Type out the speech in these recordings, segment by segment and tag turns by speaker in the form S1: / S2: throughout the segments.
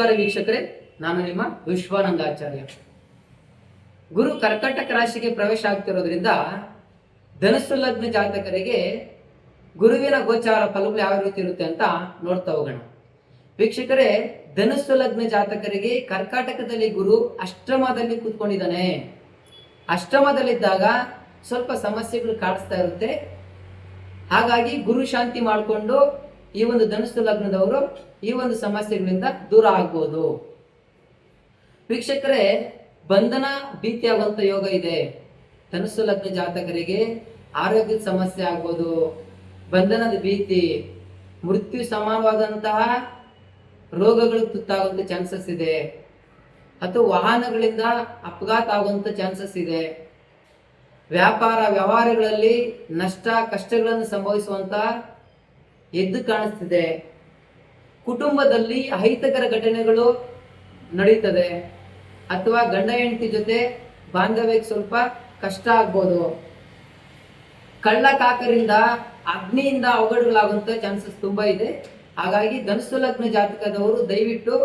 S1: ನಮಸ್ಕಾರ ವೀಕ್ಷಕರೇ, ನಾನು ನಿಮ್ಮ ವಿಶ್ವಾನಂದಾಚಾರ್ಯ. ಗುರು ಕರ್ಕಟಕ ರಾಶಿಗೆ ಪ್ರವೇಶ ಆಗ್ತಿರೋದ್ರಿಂದ ಧನುಸ್ಸು ಲಗ್ನ ಜಾತಕರಿಗೆ ಗುರುವಿನ ಗೋಚಾರ ಫಲಗಳು ಯಾವ ರೀತಿ ಇರುತ್ತೆ ಅಂತ ನೋಡ್ತಾ ಹೋಗೋಣ. ವೀಕ್ಷಕರೇ, ಧನುಸ್ಸು ಲಗ್ನ ಜಾತಕರಿಗೆ ಕರ್ಕಾಟಕದಲ್ಲಿ ಗುರು ಅಷ್ಟಮದಲ್ಲಿ ಕೂತ್ಕೊಂಡಿದ್ದಾನೆ. ಅಷ್ಟಮದಲ್ಲಿದ್ದಾಗ ಸ್ವಲ್ಪ ಸಮಸ್ಯೆಗಳು ಕಾಡಿಸ್ತಾ ಇರುತ್ತೆ. ಹಾಗಾಗಿ ಗುರು ಶಾಂತಿ ಮಾಡಿಕೊಂಡು ಈ ಒಂದು ಧನುಸ್ಸು ಲಗ್ನದವರು ಈ ಒಂದು ಸಮಸ್ಯೆಗಳಿಂದ ದೂರ ಆಗ್ಬೋದು. ವೀಕ್ಷಕರೇ, ಬಂಧನ ಭೀತಿ ಆಗುವಂತ ಯೋಗ ಇದೆ. ಧನುಸ್ಸು ಲಗ್ನ ಜಾತಕರಿಗೆ ಆರೋಗ್ಯದ ಸಮಸ್ಯೆ ಆಗ್ಬೋದು, ಬಂಧನದ ಭೀತಿ, ಮೃತ್ಯು ಸಮಾನವಾದಂತಹ ರೋಗಗಳು ತುತ್ತಾಗುವಂತ ಚಾನ್ಸಸ್ ಇದೆ, ಅಥವಾ ವಾಹನಗಳಿಂದ ಅಪಘಾತ ಆಗುವಂತ ಚಾನ್ಸಸ್ ಇದೆ. ವ್ಯಾಪಾರ ವ್ಯವಹಾರಗಳಲ್ಲಿ ನಷ್ಟ ಕಷ್ಟಗಳನ್ನು ಸಂಭವಿಸುವಂತ ಎದ್ದು ಕಾಣಿಸ್ತಿದೆ. ಕುಟುಂಬದಲ್ಲಿ ಅಹಿತಕರ ಘಟನೆಗಳು ನಡೀತದೆ, ಅಥವಾ ಗಂಡ ಹೆಂಡತಿ ಜೊತೆ ಬಾಂಧವ್ಯಕ್ಕೆ ಸ್ವಲ್ಪ ಕಷ್ಟ ಆಗ್ಬೋದು. ಕಳ್ಳಕಾಕರಿಂದ ಅಗ್ನಿಯಿಂದ ಅವಘಡಗಳಾಗುವಂತ ಚಾನ್ಸಸ್ ತುಂಬಾ ಇದೆ. ಹಾಗಾಗಿ ಧನುಸ್ಸು ಲಗ್ನ ಜಾತಕದವರು ದಯವಿಟ್ಟು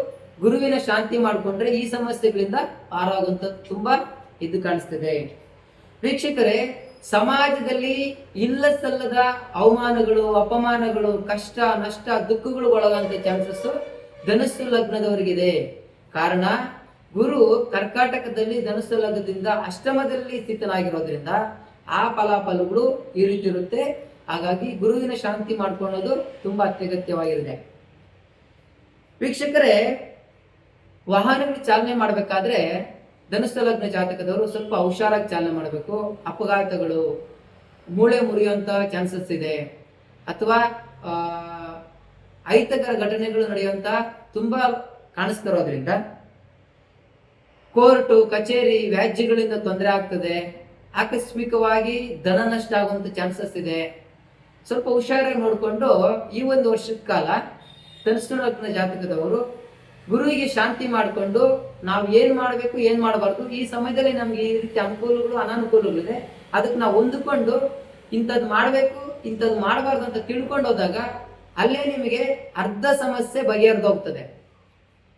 S1: ಗುರುವಿನ ಶಾಂತಿ ಮಾಡಿಕೊಂಡ್ರೆ ಈ ಸಮಸ್ಯೆಗಳಿಂದ ಪಾರಾಗುವಂತ ತುಂಬಾ ಎದ್ದು ಕಾಣಿಸ್ತಿದೆ. ವೀಕ್ಷಕರೇ, ಸಮಾಜದಲ್ಲಿ ಇಲ್ಲ ಸಲ್ಲದ ಅವಮಾನಗಳು, ಅಪಮಾನಗಳು, ಕಷ್ಟ ನಷ್ಟ ದುಃಖಗಳು ಒಳಗಂತ ಚಾನ್ಸಸ್ ಧನುಸ್ಸು ಲಗ್ನದವರಿಗಿದೆ. ಕಾರಣ, ಗುರು ಕರ್ಕಾಟಕದಲ್ಲಿ ಧನುಸ್ಸು ಲಗ್ನದಿಂದ ಅಷ್ಟಮದಲ್ಲಿ ಸ್ಥಿತನಾಗಿರೋದ್ರಿಂದ ಆ ಫಲಾಫಲಗಳು ಈ ರೀತಿ ಇರುತ್ತೆ. ಹಾಗಾಗಿ ಗುರುವಿನ ಶಾಂತಿ ಮಾಡ್ಕೊಳ್ಳೋದು ತುಂಬಾ ಅತ್ಯಗತ್ಯವಾಗಿರುತ್ತೆ. ವೀಕ್ಷಕರೇ, ವಾಹನಗಳು ಚಾಲನೆ ಮಾಡಬೇಕಾದ್ರೆ ಧನುಸ್ಸು ಲಗ್ನ ಜಾತಕದವರು ಸ್ವಲ್ಪ ಹುಷಾರಾಗಿ ಚಾಲನೆ ಮಾಡಬೇಕು. ಅಪಘಾತಗಳು, ಮೂಳೆ ಮುರಿಯುವಂತ ಚಾನ್ಸಸ್ ಇದೆ, ಅಥವಾ ಅಹಿತಕರ ಘಟನೆಗಳು ನಡೆಯುವಂತ ತುಂಬಾ ಕಾಣಿಸ್ತಿರೋದ್ರಿಂದ ಕೋರ್ಟು ಕಚೇರಿ ವ್ಯಾಜ್ಯಗಳಿಂದ ತೊಂದರೆ ಆಗ್ತದೆ. ಆಕಸ್ಮಿಕವಾಗಿ ಧನ ನಷ್ಟ ಆಗುವಂತ ಚಾನ್ಸಸ್ ಇದೆ. ಸ್ವಲ್ಪ ಹುಷಾರಾಗಿ ನೋಡಿಕೊಂಡು ಈ ಒಂದು ವರ್ಷದ ಕಾಲ ಧನುಸ್ಸು ಲಗ್ನ ಜಾತಕದವರು ಗುರುವಿಗೆ ಶಾಂತಿ ಮಾಡಿಕೊಂಡು ನಾವು ಏನ್ ಮಾಡಬೇಕು ಏನ್ ಮಾಡಬಾರ್ದು, ಈ ಸಮಯದಲ್ಲಿ ನಮ್ಗೆ ಈ ರೀತಿ ಅನುಕೂಲಗಳು ಅನಾನುಕೂಲಗಳಿದೆ, ಅದಕ್ಕೆ ನಾವು ಹೊಂದಿಕೊಂಡು ಇಂಥದ್ದು ಮಾಡಬೇಕು ಇಂಥದ್ದು ಮಾಡಬಾರ್ದು ಅಂತ ತಿಳ್ಕೊಂಡು ಹೋದಾಗ ಅಲ್ಲೇ ನಿಮಗೆ ಅರ್ಧ ಸಮಸ್ಯೆ ಬಗೆಹರಿದೋಗ್ತದೆ.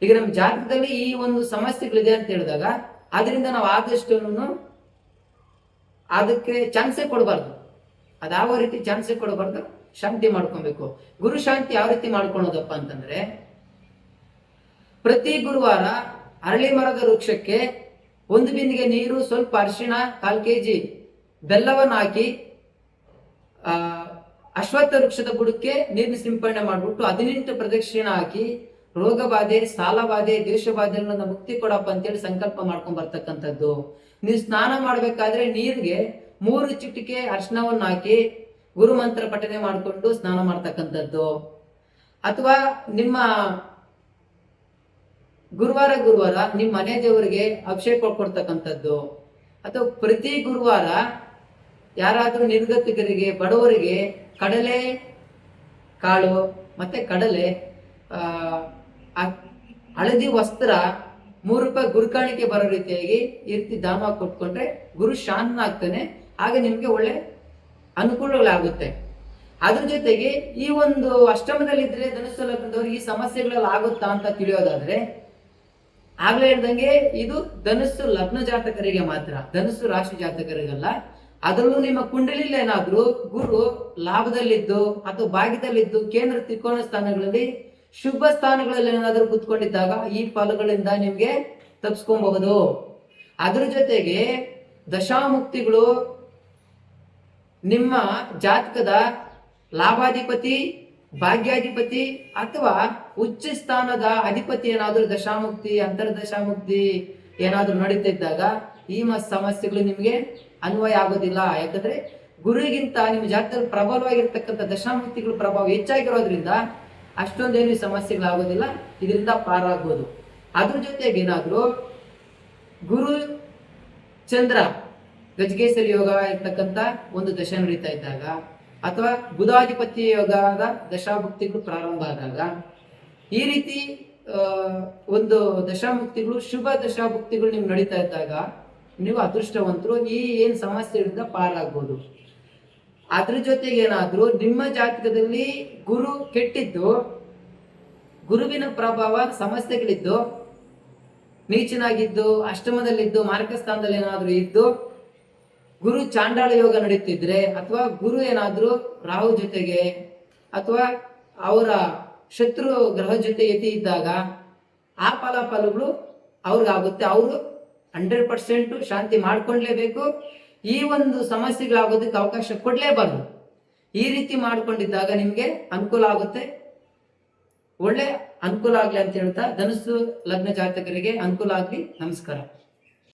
S1: ಈಗ ನಮ್ಮ ಜಾತಕದಲ್ಲಿ ಈ ಒಂದು ಸಮಸ್ಯೆಗಳಿದೆ ಅಂತ ಹೇಳಿದಾಗ ಅದರಿಂದ ನಾವು ಆದಷ್ಟು ಅದಕ್ಕೆ ಚಾನ್ಸೇ ಕೊಡಬಾರ್ದು. ಅದಾವ ರೀತಿ ಚಾನ್ಸೇ ಕೊಡಬಾರ್ದು, ಶಾಂತಿ ಮಾಡ್ಕೊಬೇಕು. ಗುರು ಶಾಂತಿ ಯಾವ ರೀತಿ ಮಾಡ್ಕೊಳೋದಪ್ಪ ಅಂತಂದ್ರೆ, ಪ್ರತಿ ಗುರುವಾರ ಅರಳಿ ಮರದ ವೃಕ್ಷಕ್ಕೆ 1 ಬಿಂದಿಗೆ ನೀರು, ಸ್ವಲ್ಪ ಅರಿಶಿಣ, 1/4 kg ಬೆಲ್ಲವನ್ನು ಹಾಕಿ ಅಶ್ವತ್ಥ ವೃಕ್ಷದ ಬುಡಕ್ಕೆ ನೀರಿನ ಸಿಂಪಡಣೆ ಮಾಡ್ಬಿಟ್ಟು 18 ಪ್ರದಕ್ಷಿಣೆ ಹಾಕಿ ರೋಗ ಬಾಧೆ, ಸಾಲ ಬಾಧೆ, ದ್ವೇಷ ಬಾಧೆಗಳನ್ನ ಮುಕ್ತಿ ಕೊಡಪ್ಪ ಅಂತೇಳಿ ಸಂಕಲ್ಪ ಮಾಡ್ಕೊಂಡ್ ಬರ್ತಕ್ಕಂಥದ್ದು. ನೀವು ಸ್ನಾನ ಮಾಡ್ಬೇಕಾದ್ರೆ ನೀರಿಗೆ 3 ಚಿಟಿಕೆ ಅರಿಶಿಣವನ್ನು ಹಾಕಿ ಗುರು ಮಂತ್ರ ಪಠನೆ ಮಾಡಿಕೊಂಡು ಸ್ನಾನ ಮಾಡ್ತಕ್ಕಂಥದ್ದು. ಅಥವಾ ನಿಮ್ಮ ಗುರುವಾರ ನಿಮ್ಮ ಮನೆ ದೇವರಿಗೆ ಅಭಿಷೇಕ ಕೊಡ್ತಕ್ಕಂಥದ್ದು. ಅಥವಾ ಪ್ರತಿ ಗುರುವಾರ ಯಾರಾದ್ರೂ ನಿರ್ಗತಿಕರಿಗೆ, ಬಡವರಿಗೆ ಕಡಲೆ ಕಾಳು ಮತ್ತೆ ಕಡಲೆ, ಹಳದಿ ವಸ್ತ್ರ, 3 ರೂಪಾಯಿ ಗುರುಕಾಣಿಕೆ ಬರೋ ರೀತಿಯಾಗಿ ಈ ರೀತಿ ದಾನ ಕೊಟ್ಕೊಂಡ್ರೆ ಗುರು ಶಾಂತನಾಗ್ತಾನೆ. ಆಗ ನಿಮ್ಗೆ ಒಳ್ಳೆ ಅನುಕೂಲಗಳಾಗುತ್ತೆ. ಅದ್ರ ಜೊತೆಗೆ ಈ ಒಂದು ಅಷ್ಟಮದಲ್ಲಿದ್ರೆ ಧನುಸ್ಸು ಲಗ್ನದವರು ಈ ಸಮಸ್ಯೆಗಳಲ್ಲಿ ಆಗುತ್ತಾ ಅಂತ ತಿಳಿಯೋದಾದ್ರೆ, ಆಗ್ಲೇ ಹೇಳ್ದಂಗೆ ಇದು ಧನುಸ್ಸು ಲಗ್ನ ಜಾತಕರಿಗೆ ಮಾತ್ರ, ಧನುಸ್ಸು ರಾಶಿ ಜಾತಕರಿಗಲ್ಲ. ಅದರಲ್ಲೂ ನಿಮ್ಮ ಕುಂಡಲಿಯಲ್ಲಿ ಏನಾದ್ರೂ ಗುರು ಲಾಭದಲ್ಲಿದ್ದು ಅಥವಾ ಭಾಗ್ಯದಲ್ಲಿದ್ದು ಕೇಂದ್ರ ತ್ರಿಕೋನ ಸ್ಥಾನಗಳಲ್ಲಿ ಶುಭ ಸ್ಥಾನಗಳಲ್ಲಿ ಏನಾದ್ರೂ ಕೂತ್ಕೊಂಡಿದ್ದಾಗ ಈ ಫಲಗಳಿಂದ ನಿಮ್ಗೆ ತಪ್ಪಿಸ್ಕೊಬಹುದು. ಅದ್ರ ಜೊತೆಗೆ ದಶಾಮುಕ್ತಿಗಳು ನಿಮ್ಮ ಜಾತಕದ ಲಾಭಾಧಿಪತಿ, ಭಾಗ್ಯಾಧಿಪತಿ ಅಥವಾ ಉಚ್ಚ ಸ್ಥಾನದ ಅಧಿಪತಿ ಏನಾದ್ರೂ ದಶಾಮುಕ್ತಿ, ಅಂತರ್ದಶಾಮುಕ್ತಿ ಏನಾದ್ರೂ ನಡೀತಿದ್ದಾಗ ಈ ಸಮಸ್ಯೆಗಳು ನಿಮಗೆ ಅನ್ವಯ ಆಗೋದಿಲ್ಲ. ಯಾಕಂದ್ರೆ ಗುರುಗಿಂತ ನಿಮ್ಮ ಜಾತಕದಲ್ಲಿ ಪ್ರಬಲವಾಗಿರ್ತಕ್ಕಂಥ ದಶಾಮುಕ್ತಿಗಳ ಪ್ರಭಾವ ಹೆಚ್ಚಾಗಿರೋದ್ರಿಂದ ಅಷ್ಟೊಂದೇನು ಸಮಸ್ಯೆಗಳಾಗೋದಿಲ್ಲ, ಇದರಿಂದ ಪಾರಾಗ್ಬೋದು. ಅದ್ರ ಜೊತೆಗೆ ಏನಾದ್ರೂ ಗುರು ಚಂದ್ರ ಗಜಗೇಸರಿ ಯೋಗ ಇರ್ತಕ್ಕಂಥ ಒಂದು ದಶ ನಡೀತಾ ಇದ್ದಾಗ, ಅಥವಾ ಬುಧಾಧಿಪತಿ ಯೋಗದ ದಶಾಭುಕ್ತಿಗಳು ಪ್ರಾರಂಭ ಆದಾಗ, ಈ ರೀತಿ ಒಂದು ದಶಾಮುಕ್ತಿಗಳು, ಶುಭ ದಶಾಭುಕ್ತಿಗಳು ನಿಮ್ಗೆ ನಡೀತಾ ಇದ್ದಾಗ ನೀವು ಅದೃಷ್ಟವಂತರು, ಈ ಏನ್ ಸಮಸ್ಯೆಗಳಿಂದ ಪಾರಾಗ್ಬೋದು. ಅದ್ರ ಜೊತೆಗೆ ಏನಾದ್ರೂ ನಿಮ್ಮ ಜಾತಕದಲ್ಲಿ ಗುರು ಕೆಟ್ಟಿದ್ದು, ಗುರುವಿನ ಪ್ರಭಾವ ಸಮಸ್ಯೆಗಳಿದ್ದು ನೀಚನಾಗಿದ್ದು ಅಷ್ಟಮದಲ್ಲಿದ್ದು ಮಾರಕ ಸ್ಥಾನದಲ್ಲಿ ಏನಾದರೂ ಇದ್ದು ಗುರು ಚಾಂಡಾಳ ಯೋಗ ನಡೀತಿದ್ರೆ ಅಥವಾ ಗುರು ಏನಾದರೂ ರಾಹು ಜೊತೆಗೆ ಅಥವಾ ಅವರ ಶತ್ರು ಗ್ರಹ ಜೊತೆ ಯತಿ ಇದ್ದಾಗ ಆ ಫಲಗಳು ಅವ್ರಿಗಾಗುತ್ತೆ. ಅವರು 100% ಶಾಂತಿ ಮಾಡ್ಕೊಳ್ಳೇಬೇಕು. ಈ ಒಂದು ಸಮಸ್ಯೆಗಳಾಗೋದಕ್ಕೆ ಅವಕಾಶ ಕೊಡಲೇಬಾರ್ದು. ಈ ರೀತಿ ಮಾಡ್ಕೊಂಡಿದ್ದಾಗ ನಿಮಗೆ ಅನುಕೂಲ ಆಗುತ್ತೆ. ಒಳ್ಳೆ ಅನುಕೂಲ ಆಗ್ಲಿ ಅಂತ ಹೇಳ್ತಾ ಧನುಸ್ಸು ಲಗ್ನ ಜಾತಕರಿಗೆ ಅನುಕೂಲ ಆಗ್ಲಿ. ನಮಸ್ಕಾರ.